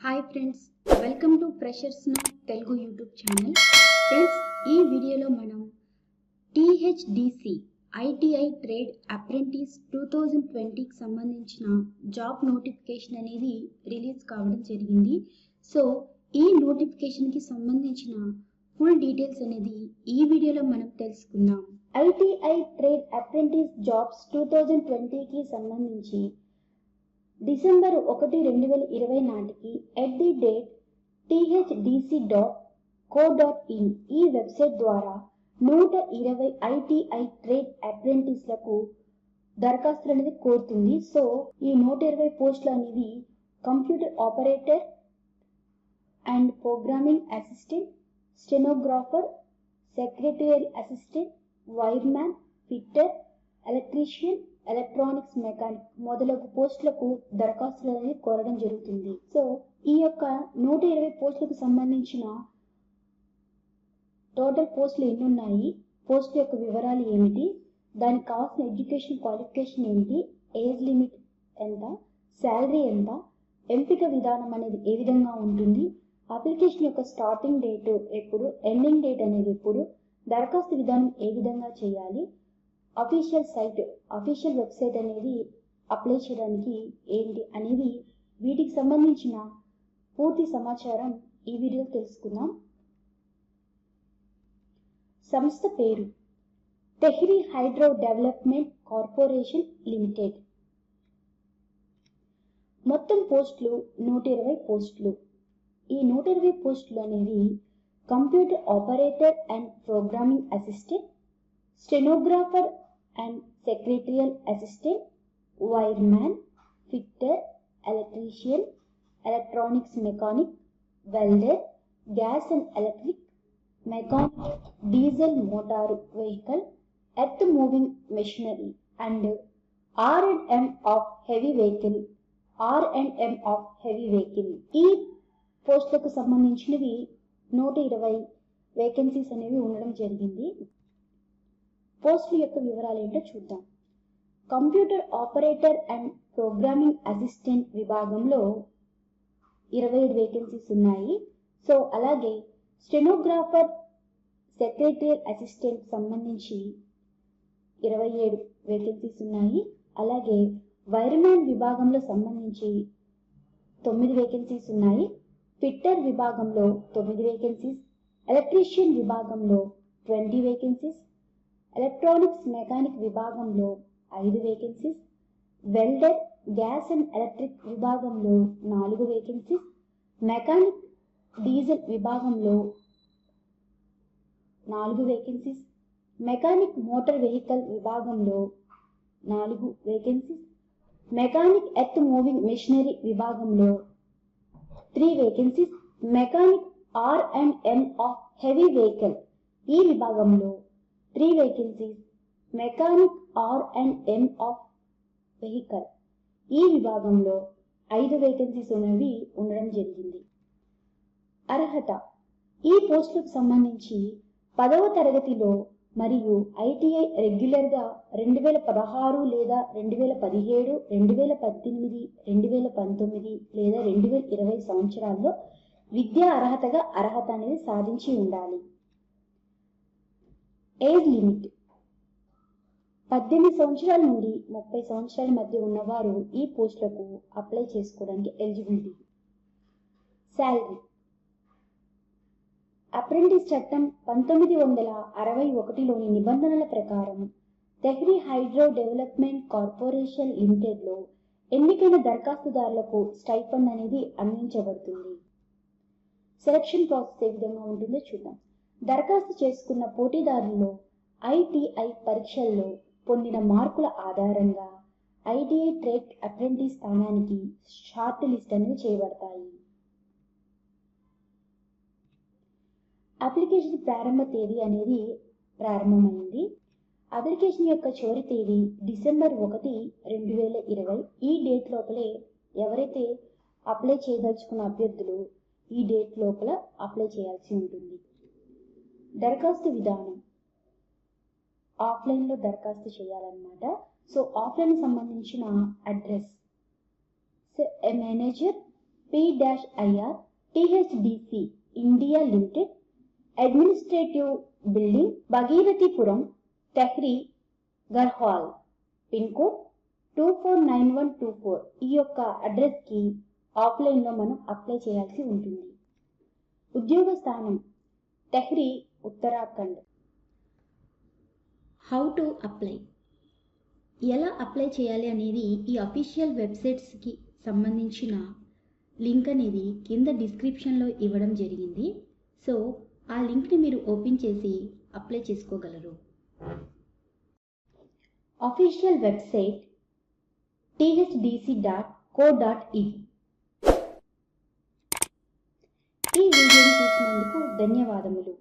Hi friends, welcome to freshers now Telugu YouTube channel. Friends, ఈ వీడియోలో మనం టీహెచ్డిసి ఐటీఐ ట్రేడ్ అప్రెంటిస్ 2020కి సంబంధించిన జాబ్ నోటిఫికేషన్ అనేది రిలీజ్ కావడం జరిగింది. సో ఈ నోటిఫికేషన్కి సంబంధించిన ఫుల్ డీటెయిల్స్ అనేది ఈ వీడియోలో మనం తెలుసుకుందాం. ఐటీఐ ట్రేడ్ అప్రెంటిస్ జాబ్స్ 2020కి సంబంధించి డిసెంబర్ 1, 2020 నాటికి @thdc.co.in ఈ వెబ్సైట్ ద్వారా 120 ఐటీఐ ట్రేడ్ అప్రెంటిస్లకు దరఖాస్తులు అనేది కోరుతుంది. సో ఈ 120 పోస్టులు అనేవి computer operator and programming assistant, stenographer, secretarial assistant, wireman, fitter, electrician, electronics mechanic మొదలగు పోస్టులకు దరఖాస్తులు అనేది కోరడం జరుగుతుంది. సో ఈ యొక్క 120 పోస్టులకు సంబంధించిన టోటల్ పోస్టులు ఎన్ని ఉన్నాయి, పోస్టు యొక్క వివరాలు ఏమిటి, దానికి కావాల్సిన ఎడ్యుకేషన్ క్వాలిఫికేషన్ ఏంటి, ఏజ్ లిమిట్ ఎంత, శాలరీ ఎంత, ఎంపిక విధానం అనేది ఏ విధంగా ఉంటుంది, అప్లికేషన్ యొక్క స్టార్టింగ్ డేట్ ఎప్పుడు, ఎండింగ్ డేట్ అనేది ఎప్పుడు, దరఖాస్తు విధానం ఏ విధంగా చేయాలి, అఫీషియల్ వెబ్సైట్ అనేది అప్లై చేయడానికి ఏంటి అనేవి, వీటికి సంబంధించిన పూర్తి సమాచారం ఈ వీడియోలో తెలుసుకుందాం. సంస్థ పేరు Tehri hydro development corporation limited. మొత్తం పోస్టులు 120 పోస్టులు. ఈ 120 పోస్టులు అనేవి computer operator and programming assistant, stenographer and secretarial assistant, wireman, fitter, electrician, electronics mechanic, welder, gas and electric mechanic, diesel motor vehicle, earth moving machinery and R&M of heavy vehicle. ఈ పోస్టులకు సంబంధించినవి 120 vacancies అనేవి ఉండడం జరిగింది. పోస్టుల యొక్క వివరాలు ఏంటో చూద్దాం. Computer operator and programming assistant విభాగంలో 27 వేకెన్సీస్ ఉన్నాయి. సో అలాగే స్టెనోగ్రాఫర్, సెక్రటరియల్ అసిస్టెంట్ సంబంధించి 27 వేకెన్సీస్ ఉన్నాయి. అలాగే వైర్మ్యాన్ విభాగంలో సంబంధించి 9 వేకెన్సీస్ ఉన్నాయి. ఫిట్టర్ విభాగంలో 9 వేకెన్సీస్, ఎలక్ట్రీషియన్ విభాగంలో 20 వేకెన్సీస్, ఎలక్ట్రానిక్స్ మెకానిక్ విభాగంలో 5 vacancies, welder, gas and electric విభాగంలో 4 వేకెన్సీస్, మెకానిక్ డీజిల్ విభాగంలో 4 వేకెన్సీస్, మెకానిక్ మోటార్ వెహికల్ విభాగంలో 4 vacancies, mechanic earth moving machinery విభాగంలో 3 vacancies, mechanic R&M of heavy vehicle ఈ విభాగంలో 3 vacancies, mechanic R&M of vehicle ఈ విభాగంలో 5 vacancies అనేవి ఉండడం జరిగింది. అర్హత: ఈ పోస్టులకు సంబంధించి 10వ తరగతిలో మరియు ఐటీఐ రెగ్యులర్గా 2016 లేదా 2017, 2018, 2019 లేదా 2020 సంవత్సరాల్లో విద్యా అర్హతగా అర్హత అనేది సాధించి ఉండాలి. ఏజ్ లిమిట్: 18 సంవత్సరాల నుండి 30 సంవత్సరాల మధ్య ఉన్నవారు ఈ పోస్టులకు అప్లై చేసుకోవడానికి ఎలిజిబిలిటీ. శాలరీ: అప్రెంటిస్ చట్టం 1961లోని నిబంధనల ప్రకారం తెహ్రీ హైడ్రో డెవలప్మెంట్ కార్పొరేషన్ లిమిటెడ్లో ఎన్నికైన దరఖాస్తుదారులకు స్టైఫండ్ అనేది అందించబడుతుంది. సెలక్షన్ ప్రాసెస్ ఏ విధంగా ఉంటుందో చూద్దాం. దరఖాస్తు చేసుకున్న పోటీదారుల్లో ఐటీఐ పరీక్షల్లో పొందిన మార్కుల ఆధారంగా ఐటీఐ ట్రేడ్ అప్రెంటిస్ స్థానానికి షార్ట్ లిస్ట్ అనేది చేయబడతాయి. అప్లికేషన్ ప్రారంభ తేదీ అనేది ప్రారంభమైంది. అప్లికేషన్ యొక్క చివరి తేదీ డిసెంబర్ 1, 2020. ఈ డేట్ లోపలే ఎవరైతే అప్లై చేయదలుచుకున్న అభ్యర్థులు ఈ డేట్ లోపల అప్లై చేయాల్సి ఉంటుంది. దరఖాస్తు విధానం: ఆఫ్లైన్లో దరఖాస్తు చేయాలన్నమాట. సో ఆఫ్లైన్ సంబంధించిన address: manager P-IR THDC India Limited, Administrative Building, Bhagirathipura, Tehri, Garhwal, pin code 249124. ఈ యొక్క అడ్రస్కి ఆఫ్లైన్లో మనం అప్లై చేయాల్సి ఉంటుంది. ఉద్యోగ స్థానం Tehri, Uttarakhand. How to apply, ఎలా అప్లై చేయాలి అనేది ఈ అఫీషియల్ వెబ్సైట్స్కి సంబంధించిన లింక్ అనేది కింద డిస్క్రిప్షన్లో ఇవ్వడం జరిగింది. సో ఆ లింక్ని మీరు ఓపెన్ చేసి అప్లై చేసుకోగలరు. Official website thdc.co.in. ఈ వీడియోని చూసినందుకు ధన్యవాదములు.